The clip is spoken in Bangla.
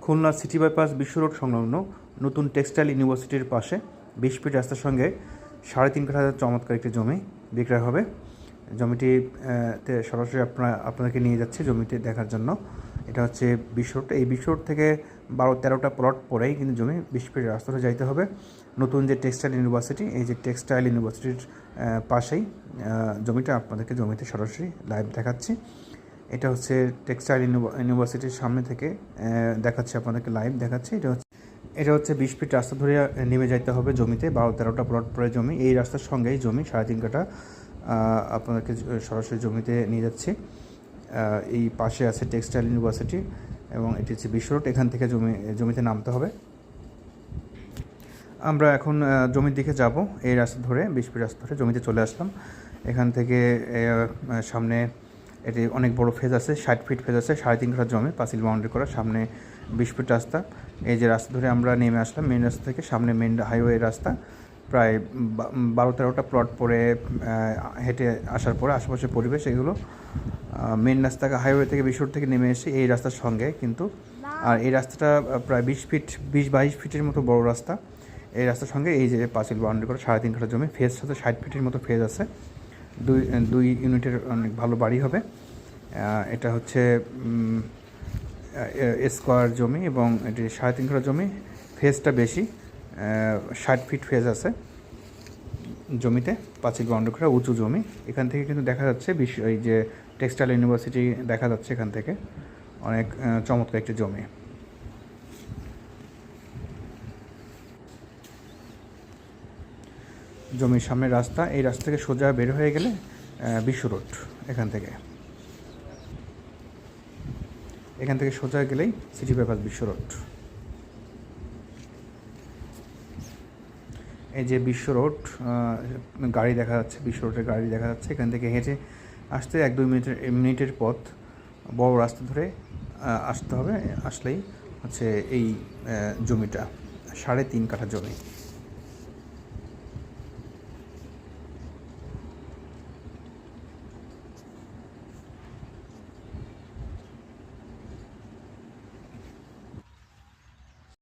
খুলনা সিটি বাইপাস বিশ্ব রোড সংলগ্ন নতুন টেক্সটাইল ইউনিভার্সিটির পাশে 20 ফিট রাস্তার সঙ্গে 3.5 কাঠা চমৎকার একটি জমি বিক্রয় হবে। জমিটি সরাসরি আপনাদেরকে নিয়ে যাচ্ছে জমিতে দেখার জন্য। এটা হচ্ছে বিশ্ব রোড। এই বিশ্ব রোড থেকে 12-13টা প্লট পরেই কিন্তু জমি 20 ফিট রাস্তা ধরে যাইতে হবে। নতুন যে টেক্সটাইল ইউনিভার্সিটি, এই যে টেক্সটাইল ইউনিভার্সিটির পাশেই জমিটা আপনাদেরকে জমিতে সরাসরি লাইভ দেখাচ্ছি। এটা হচ্ছে টেক্সটাইল ইউনিভার্সিটির সামনে থেকে দেখাচ্ছি, আপনাদেরকে লাইভ দেখাচ্ছি। এটা হচ্ছে 20 ফিট রাস্তা ধরে নেমে যাইতে হবে জমিতে। 12-13টা প্লট পরে জমি। এই রাস্তার সঙ্গেই জমি 3.5 কাঠা আপনাদেরকে সরাসরি জমিতে নিয়ে যাচ্ছি। এই পাশে আছে টেক্সটাইল ইউনিভার্সিটি এবং এটি হচ্ছে বিশ্ব রোড। এখান থেকে জমিতে নামতে হবে। আমরা এখন জমির দিকে যাব। এই রাস্তা ধরে 20 ফিট রাস্তা ধরে জমিতে চলে আসলাম। এখান থেকে সামনে এটি অনেক বড় ফেজ আছে, 60 ফিট ফেজ আছে, 3.5 কাঠা জমি, পাঁচিল বাউন্ডারি করা, সামনে 20 ফিট রাস্তা। এই যে রাস্তা ধরে আমরা নেমে আসলাম মেন রাস্তা থেকে, সামনে মেন হাইওয়ে রাস্তা। প্রায় 12-13টা প্লট পরে হেঁটে আসার পরে আশেপাশের পরিবেশ এগুলো। মেন রাস্তা হাইওয়ে থেকে বিশ্ব রোড থেকে নেমে এসে এই রাস্তার সঙ্গে কিন্তু, আর এই রাস্তাটা প্রায় 20-22 ফিটের মতো বড় রাস্তা। এই রাস্তার সঙ্গে এই যে পাঁচিল বাউন্ডারি করে 3.5 কাঠা জমি, ফেজ সাথে 60 ফিটের মতো ফেজ আছে। দুই ইউনিটের অনেক ভালো বাড়ি হবে। এটা হচ্ছে স্কোয়ার জমি এবং এটি 3.5 কাঠা জমি। ফেজটা বেশি, 60 ফিট ফেজ আছে জমিতে, পাঁচিল বাউন্ডারি করা উঁচু জমি। এখান থেকে কিন্তু দেখা যাচ্ছে এই যে টেক্সটাইল ইউনিভার্সিটি দেখা যাচ্ছে এখান থেকে। অনেক চমৎকার একটি জমি। জমির সামনে রাস্তা, এই রাস্তা থেকে সোজা বের হয়ে গেলে বিশ্ব রোড। এখান থেকে সোজা গেলেই সিটি বাইপাস বিশ্ব রোড। এই যে বিশ্ব রোড, গাড়ি দেখা যাচ্ছে, বিশ্ব রোডের গাড়ি দেখা যাচ্ছে। এখান থেকে হেঁটে আসতে 1-2 মিনিটের পথ বড় রাস্তা ধরে আসতে হবে। আসলেই হচ্ছে এই জমিটা 3.5 কাঠা জমি।